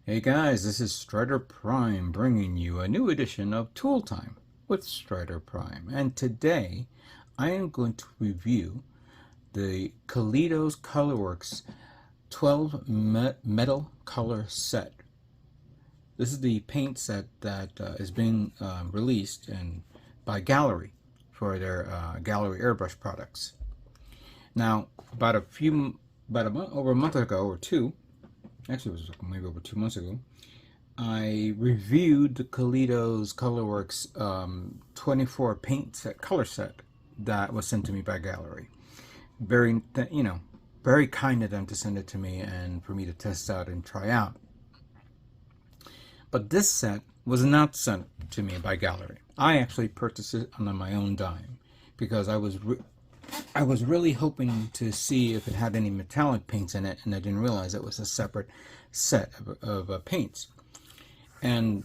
Hey guys, this is Styderprime bringing you a new edition of Tooltime with Styderprime. And today I am going to review the Kaleido Colorworks 12 metal color set. This is the paint set that is being released by Gaahleri for their Gaahleri airbrush products. Now, over a month ago or two, actually it was maybe over 2 months ago, I reviewed the Kaleido's Colorworks 24 paint set, color set that was sent to me by Gaahleri. Very, very kind of them to send it to me and for me to test out and try out. But this set was not sent to me by Gaahleri. I actually purchased it on my own dime because I was really hoping to see if it had any metallic paints in it, and I didn't realize it was a separate set of paints. And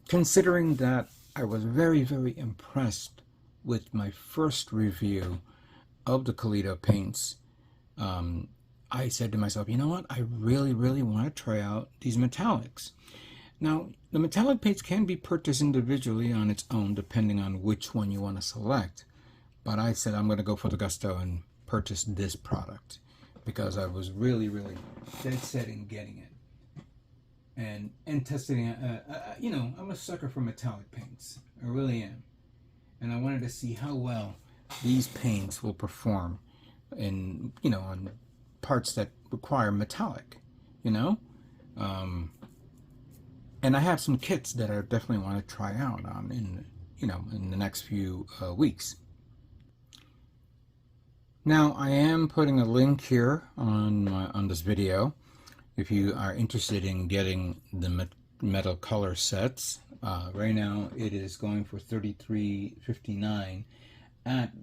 considering that I was very, very impressed with my first review of the Kaleido paints, I said to myself, you know what, I really, really want to try out these metallics. Now, the metallic paints can be purchased individually on its own, depending on which one you want to select. But I said I'm going to go for the gusto and purchase this product because I was really, really dead set in getting it and testing it. I'm a sucker for metallic paints. I really am, and I wanted to see how well these paints will perform on parts that require metallic. And I have some kits that I definitely want to try out on in the next few weeks. Now I am putting a link here on this video if you are interested in getting the metal color sets. Right now it is going for $33.59 at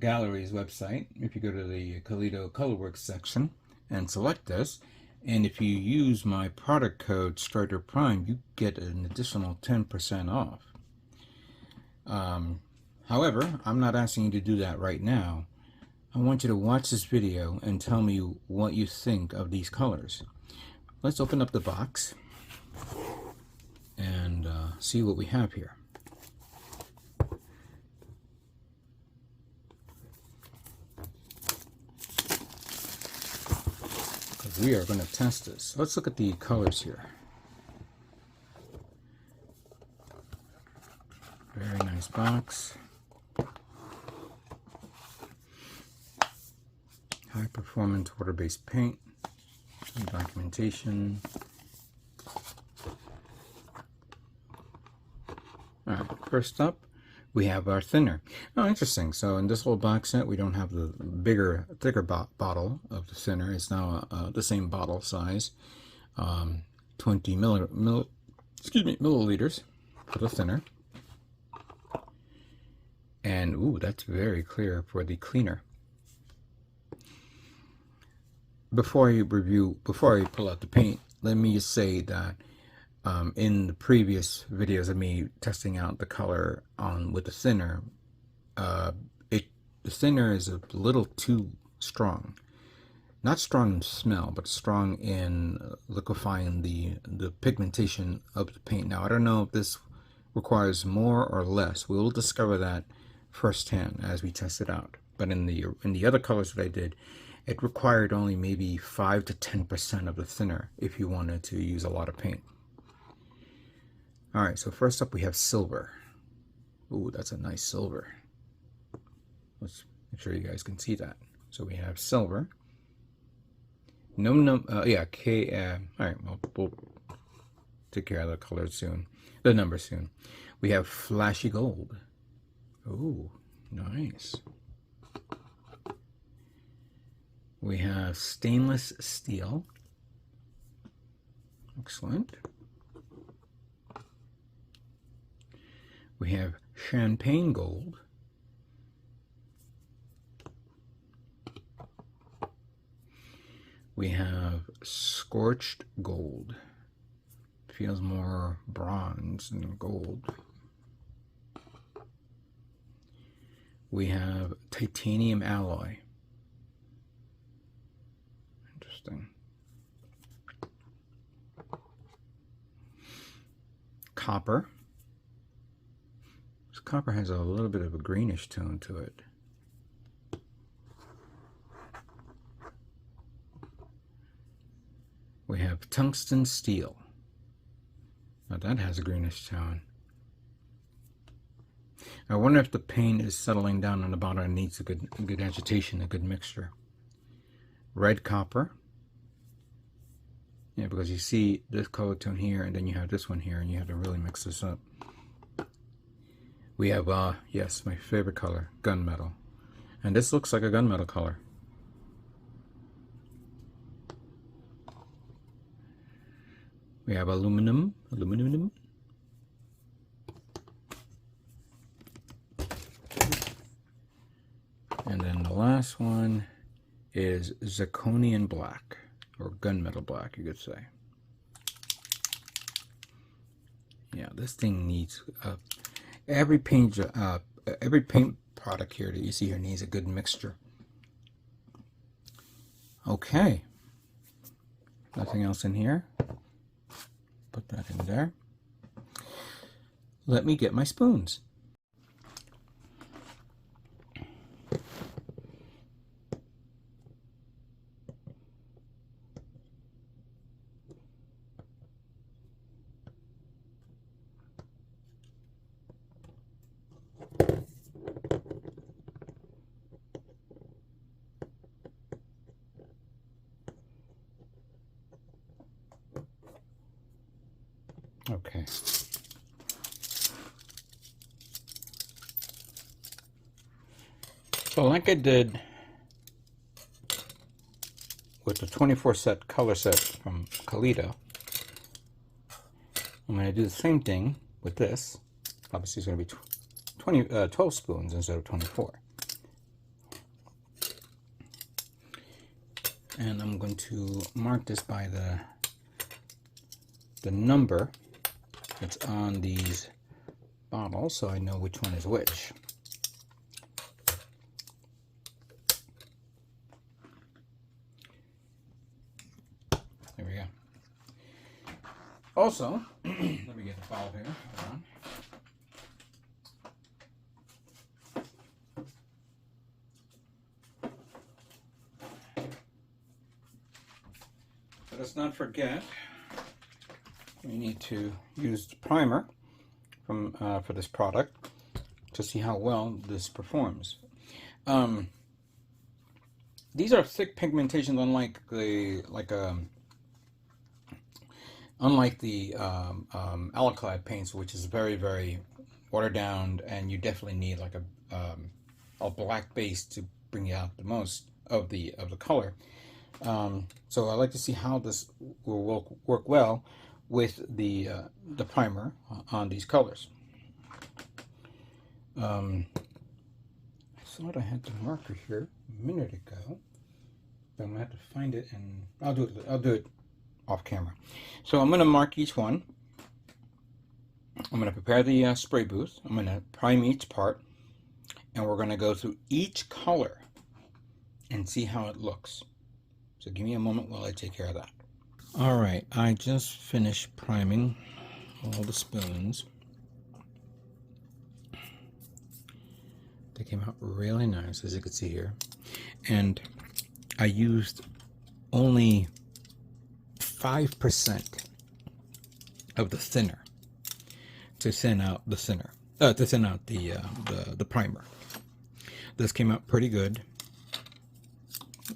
Gaahlerie's website. If you go to the Kaleido Colorworks section and select this, and if you use my product code Styderprime, you get an additional 10% off. However, I'm not asking you to do that right now. I want you to watch this video and tell me what you think of these colors. Let's open up the box and see what we have here. We are going to test this. Let's look at the colors here. Very nice box. High performance water-based paint. Some documentation. Alright, first up we have our thinner. Oh, interesting. So in this whole box set, we don't have the bigger, thicker bottle of the thinner. It's now the same bottle size, 20 milliliters for the thinner. And ooh, that's very clear for the cleaner. Before I pull out the paint, let me just say that in the previous videos of me testing out the color with the thinner, the thinner is a little too strong. Not strong in smell, but strong in liquefying the pigmentation of the paint. Now, I don't know if this requires more or less. We will discover that firsthand as we test it out. But in the other colors that I did, it required only maybe 5 to 10% of the thinner if you wanted to use a lot of paint. Alright, so first up we have silver. Ooh, that's a nice silver. Let's make sure you guys can see that. So we have silver. Alright, well, we'll take care of the colors soon. The numbers soon. We have flashy gold. Ooh, nice. We have stainless steel. Excellent. We have champagne gold. We have scorched gold. Feels more bronze than gold. We have titanium alloy. Interesting. copper. This copper has a little bit of a greenish tone to it. We have tungsten steel. Now that has a greenish tone. I wonder if the paint is settling down on the bottom and needs a good agitation, a good mixture. Red copper. Yeah, because you see this color tone here, and then you have this one here, and you have to really mix this up. We have, yes, my favorite color, gunmetal. And this looks like a gunmetal color. We have aluminum. And then the last one is zirconian black, or gunmetal black, you could say. Yeah, this thing needs every paint product here that you see here needs a good mixture. Okay, nothing else in here. Put that in there. Let me get my spoons. Okay. So like I did with the 24 set color set from Kaleido, I'm going to do the same thing with this. Obviously it's going to be 12 spoons instead of 24. And I'm going to mark this by the number that's on these bottles so I know which one is which. There we go. Also, let me get the bottle here. Hold on. Let us not forget, we need to use the primer from for this product to see how well this performs. These are thick pigmentations, unlike the alkali paints, which is very watered down, and you definitely need like a black base to bring out the most of the color. So I like to see how this will work well with the primer on these colors. I thought I had the marker here a minute ago, but I'm gonna have to find it, and I'll do it off camera. So I'm gonna mark each one. I'm gonna prepare the spray booth. I'm gonna prime each part, and we're gonna go through each color and see how it looks. So give me a moment while I take care of that. All right, I just finished priming all the spoons. They came out really nice, as you can see here. And I used only 5% of the thinner to thin out the the primer. This came out pretty good.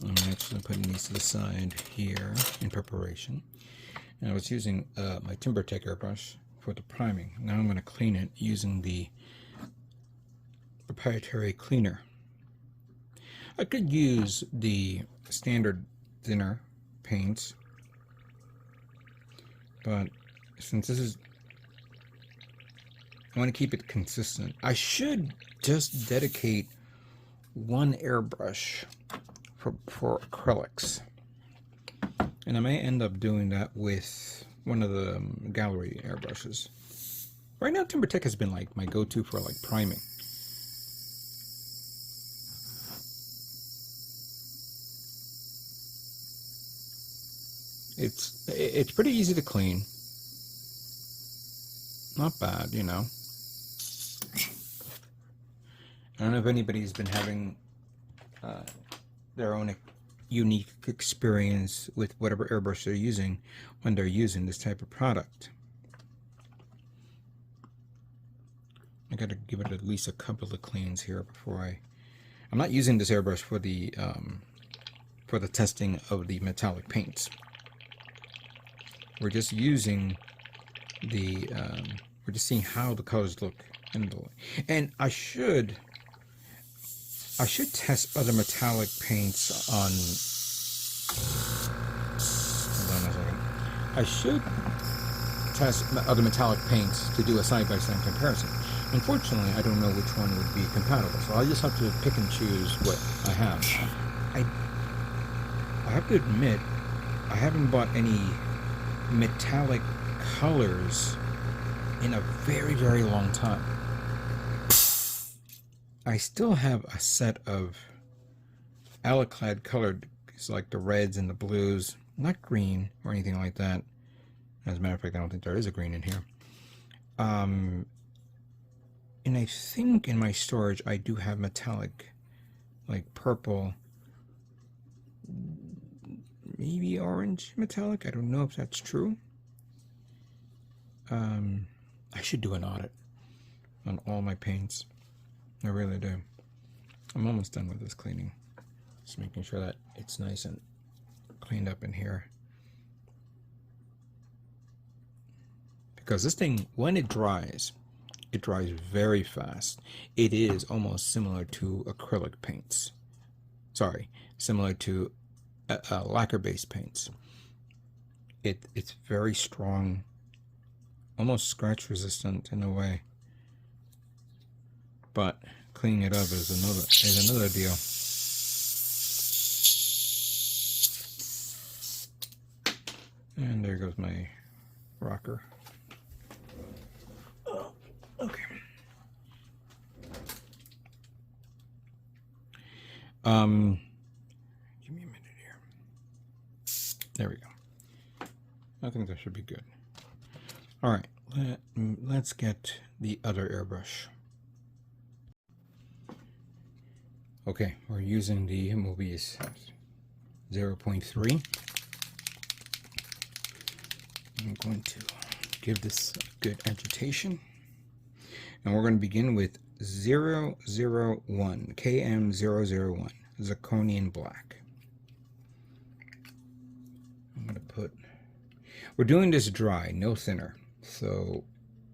I'm actually putting these to the side here in preparation. And I was using my TimberTech airbrush for the priming. Now I'm going to clean it using the proprietary cleaner. I could use the standard thinner paints, but since this is, I want to keep it consistent. I should just dedicate one airbrush for acrylics, and I may end up doing that with one of the Gaahleri airbrushes. Right now TimberTech has been like my go-to for like priming. It's pretty easy to clean. not bad, you know. I don't know if anybody's been having their own unique experience with whatever airbrush they're using when they're using this type of product. I gotta give it at least a couple of cleans here before I'm not using this airbrush for the testing of the metallic paints. We're just using the we're just seeing how the colors look in the, and I should test other metallic paints on. Hold on a second. I should test other metallic paints to do a side-by-side comparison. Unfortunately, I don't know which one would be compatible, so I'll just have to pick and choose what I have. I have to admit, I haven't bought any metallic colors in a very, very long time. I still have a set of alaclad colored, it's like the reds and the blues, not green or anything like that. As a matter of fact, I don't think there is a green in here. And I think in my storage I do have metallic, like purple, maybe orange metallic. I don't know if that's true. I should do an audit on all my paints. I really do. I'm almost done with this cleaning. Just making sure that it's nice and cleaned up in here. Because this thing, when it dries very fast. It is almost similar to acrylic paints. Sorry, similar to lacquer-based paints. It's very strong, almost scratch resistant in a way. But cleaning it up is another deal. And there goes my rocker. Oh, okay. Give me a minute here. There we go. I think that should be good. All right, let's get the other airbrush. Okay, we're using the Mobius 0.3. I'm going to give this a good agitation. And we're going to begin with 001, KM001, Zirconian Black. I'm going to put, we're doing this dry, no thinner. So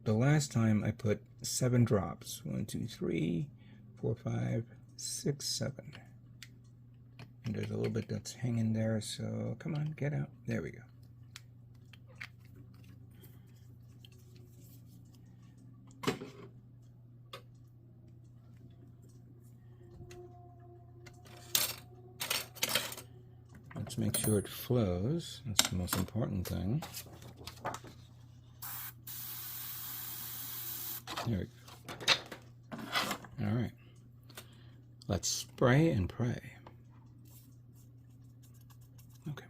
the last time I put 7 drops, 1, 2, 3, 4, 5, 6, 7. And there's a little bit that's hanging there, so come on, get out. There we go. Let's make sure it flows. That's the most important thing. There we go. All right. Let's spray and pray. Okay.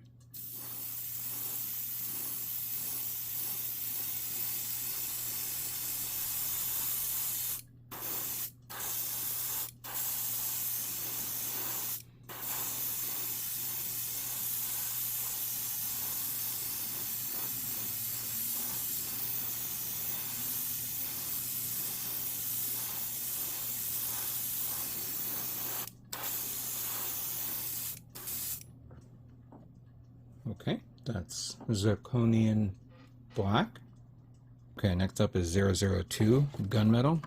Okay, that's Zirconian Black. Okay, next up is 002 Gunmetal.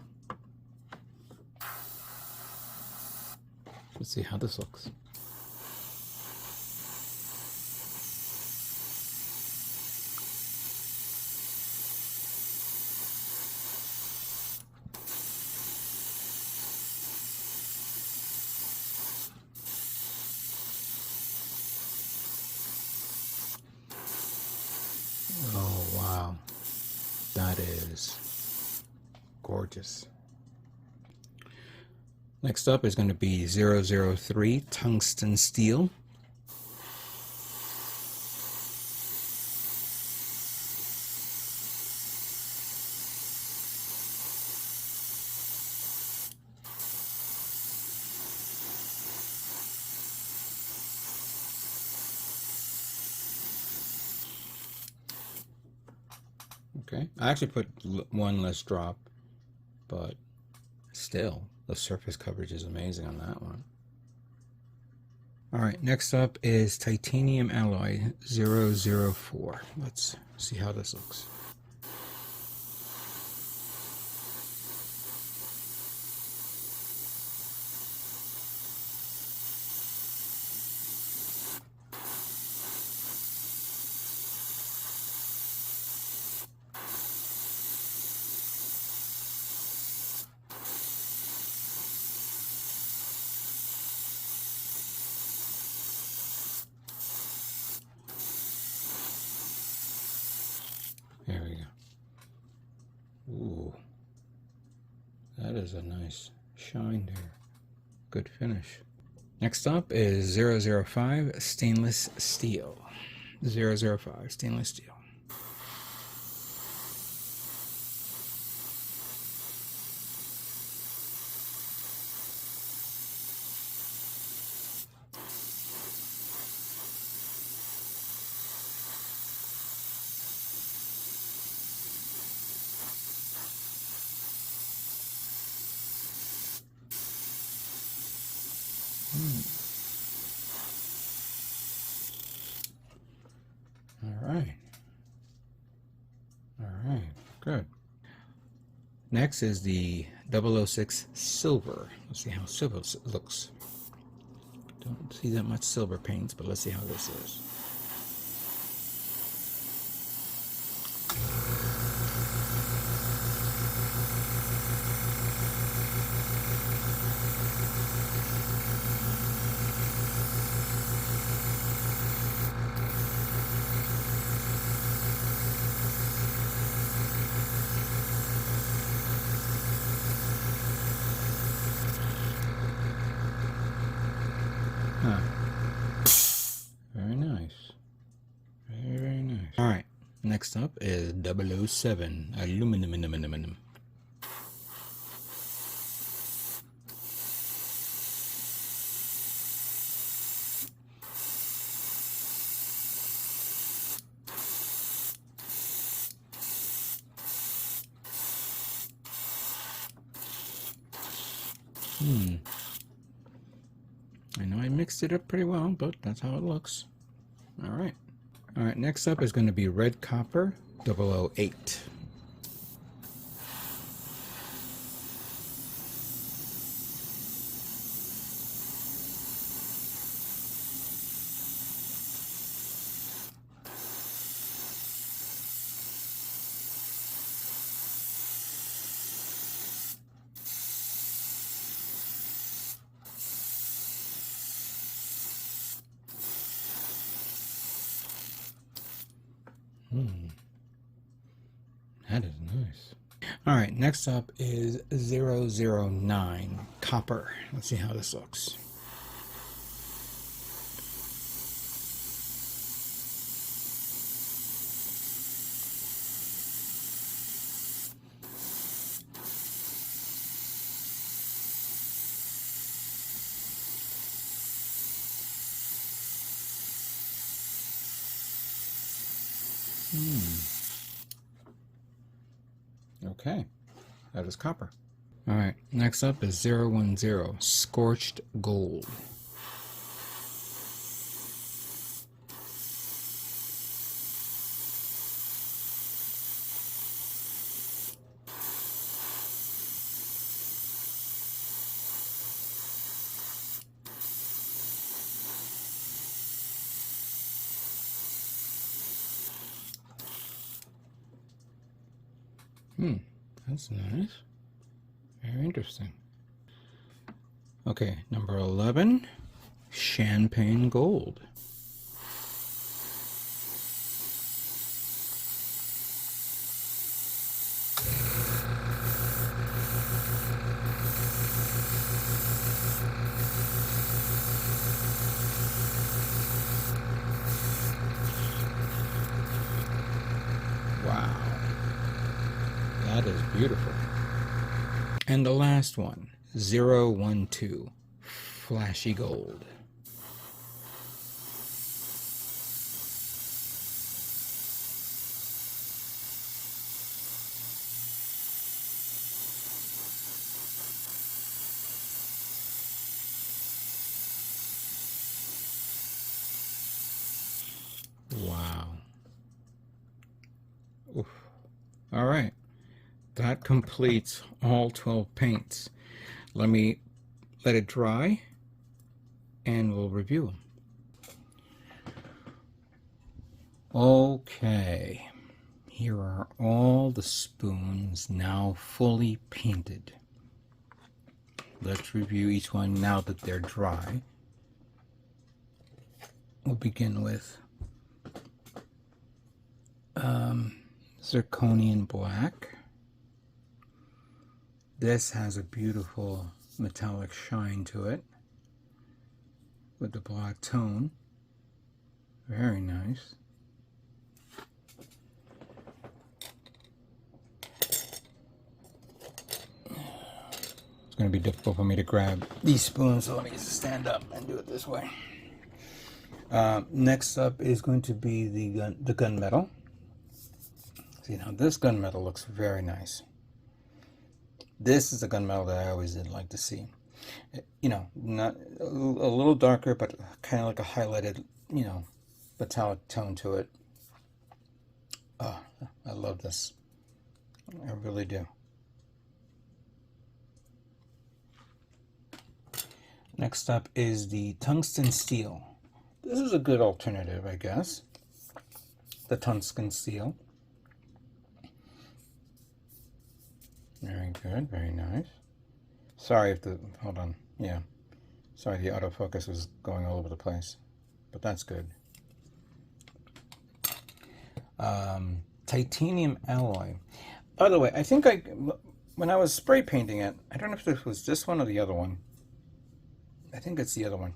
Let's see how this looks. Oh, wow. That is gorgeous. Next up is going to be 003 Tungsten Steel. Okay, I actually put one less drop, but still, the surface coverage is amazing on that one. Alright, next up is Titanium Alloy 004. Let's see how this looks. There we go. Ooh, that is a nice shine there. Good finish. Next up is 005 Stainless Steel. 005 Stainless Steel. All right, good. Next is the 006 Silver. Let's see how silver looks. Don't see that much silver paints, but let's see how this is. Huh. Very nice. Very, very nice. All right. Next up is 007 Aluminum. I know I mixed it up pretty well, but that's how it looks. All right. All right, next up is going to be Red Copper 008. That is nice. All right, next up is 009 Copper. Let's see how this looks. Okay, that is copper. All right, next up is 010 Scorched Gold. That's nice. Very interesting. Okay, number 11, Champagne Gold. Wow. That is beautiful. And the last one, 012, Flashy Gold. Oof. All right, that completes all 12 paints. Let it dry and we'll review them. Okay, here are all the spoons now fully painted. Let's review each one now that they're dry. We'll begin with zirconian black. This has a beautiful metallic shine to it with the black tone. Very nice. It's going to be difficult for me to grab these spoons, so let me just stand up and do it this way. Next up is going to be the gunmetal. See, now this gunmetal looks very nice. This is the gunmetal that I always did like to see. You know, not a little darker, but kind of like a highlighted, you know, metallic tone to it. Oh, I love this. I really do. Next up is the tungsten steel. This is a good alternative, I guess. The tungsten steel. Very good, very nice. Sorry if the, hold on, yeah. Sorry, the autofocus was going all over the place, but that's good. Titanium alloy. By the way, I think when I was spray painting it, I don't know if this was this one or the other one. I think it's the other one.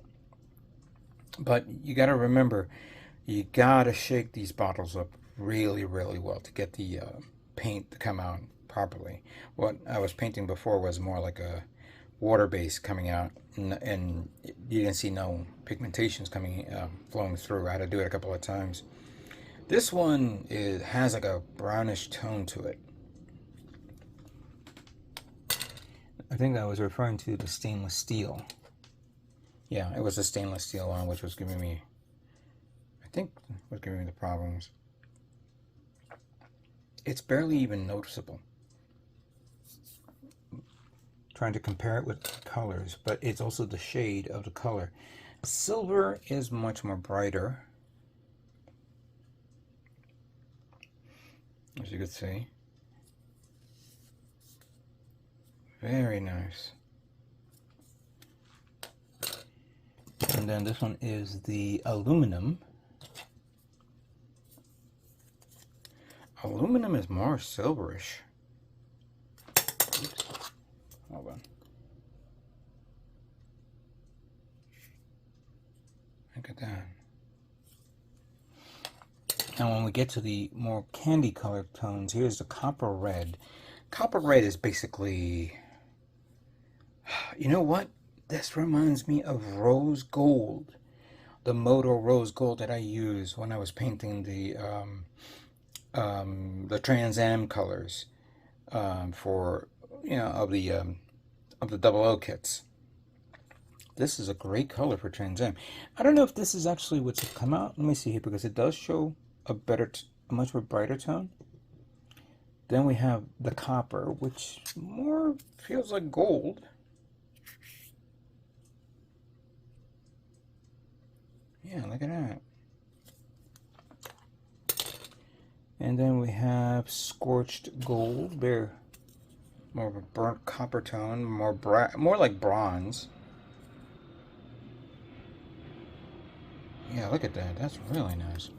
But you got to remember, you got to shake these bottles up really, really well to get the paint to come out properly. What I was painting before was more like a water base coming out, and you didn't see no pigmentations coming flowing through. I had to do it a couple of times. This one has like a brownish tone to it. I think I was referring to the stainless steel. Yeah, it was the stainless steel one which was giving me, I think, was giving me the problems. It's barely even noticeable. Trying to compare it with colors, but it's also the shade of the color. Silver is much more brighter, as you can see. Very nice. And then this one is the aluminum. Aluminum is more silverish. Oops. Hold on. Look at that. Now when we get to the more candy colored tones, here's the copper red. Copper red is basically, you know what? This reminds me of rose gold, the Moto rose gold that I used when I was painting the Trans Am colors for, you know, of the 00 kits. This is a great color for Trans Am. I don't know if this is actually what's come out. Let me see here, because it does show a much more brighter tone. Then we have the copper, which more feels like gold. Yeah, look at that. And then we have scorched gold. They're more of a burnt copper tone, more like bronze. Yeah, look at that. That's really nice.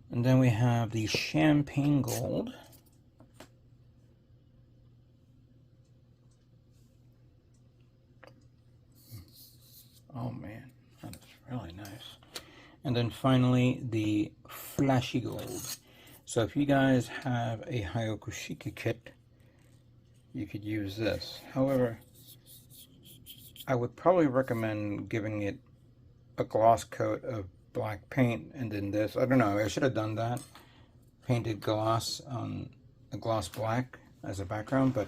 And then we have the champagne gold. Oh man, that is really nice. And then finally the flashy gold. So if you guys have a Hyokushiki kit, you could use this. However, I would probably recommend giving it a gloss coat of black paint and then this. I don't know, I should have done that. Painted gloss on a gloss black as a background, but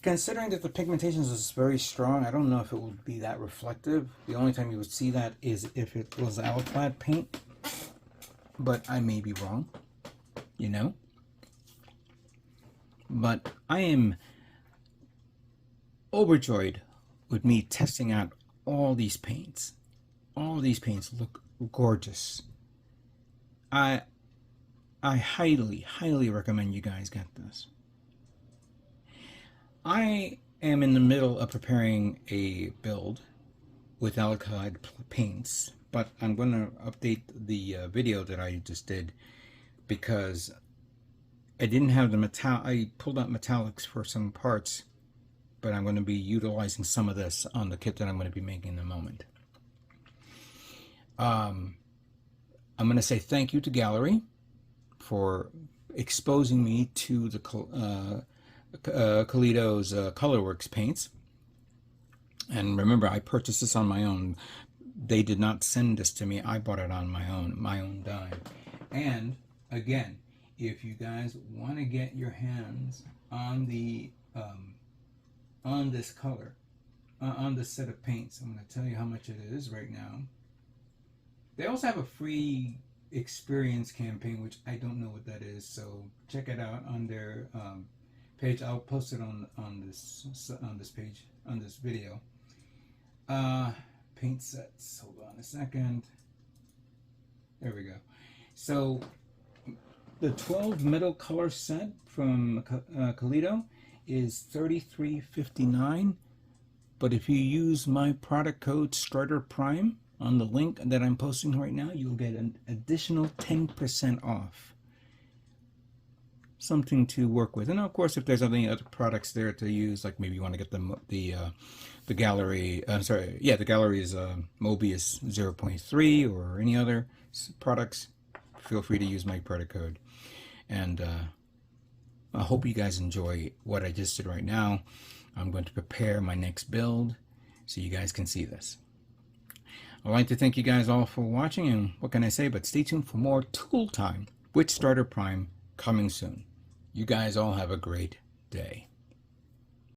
considering that the pigmentations is very strong, I don't know if it would be that reflective. The only time you would see that is if it was alclad paint. but I may be wrong, you know. But I am overjoyed with me testing out all these paints. All these paints look gorgeous. I highly recommend you guys get this. I am in the middle of preparing a build with Kaleido paints, but I'm going to update the video that I just did because I didn't have the I pulled out metallics for some parts, but I'm going to be utilizing some of this on the kit that I'm going to be making in a moment. I'm going to say thank you to Gaahleri for exposing me to the Kaleido's Colorworks paints. And remember, I purchased this on my own. They did not send this to me. I bought it on my own dime. And again, if you guys want to get your hands on the on this color, on this set of paints, I'm going to tell you how much it is right now. They also have a free experience campaign, which I don't know what that is, so check it out on their page. I'll post it on this page, on this video. Paint sets. Hold on a second. There we go. So the 12 middle color set from Kaleido is $33.59, but if you use my product code Styderprime on the link that I'm posting right now, you'll get an additional 10% off. Something to work with. And of course, if there's any other products there to use, like maybe you want to get the Gaahleri, the Gaahleri Mobius 0.3 or any other products, feel free to use my product code. And I hope you guys enjoy what I just did right now. I'm going to prepare my next build so you guys can see this. I'd like to thank you guys all for watching, and what can I say but stay tuned for more tool time with Styderprime coming soon. You guys all have a great day.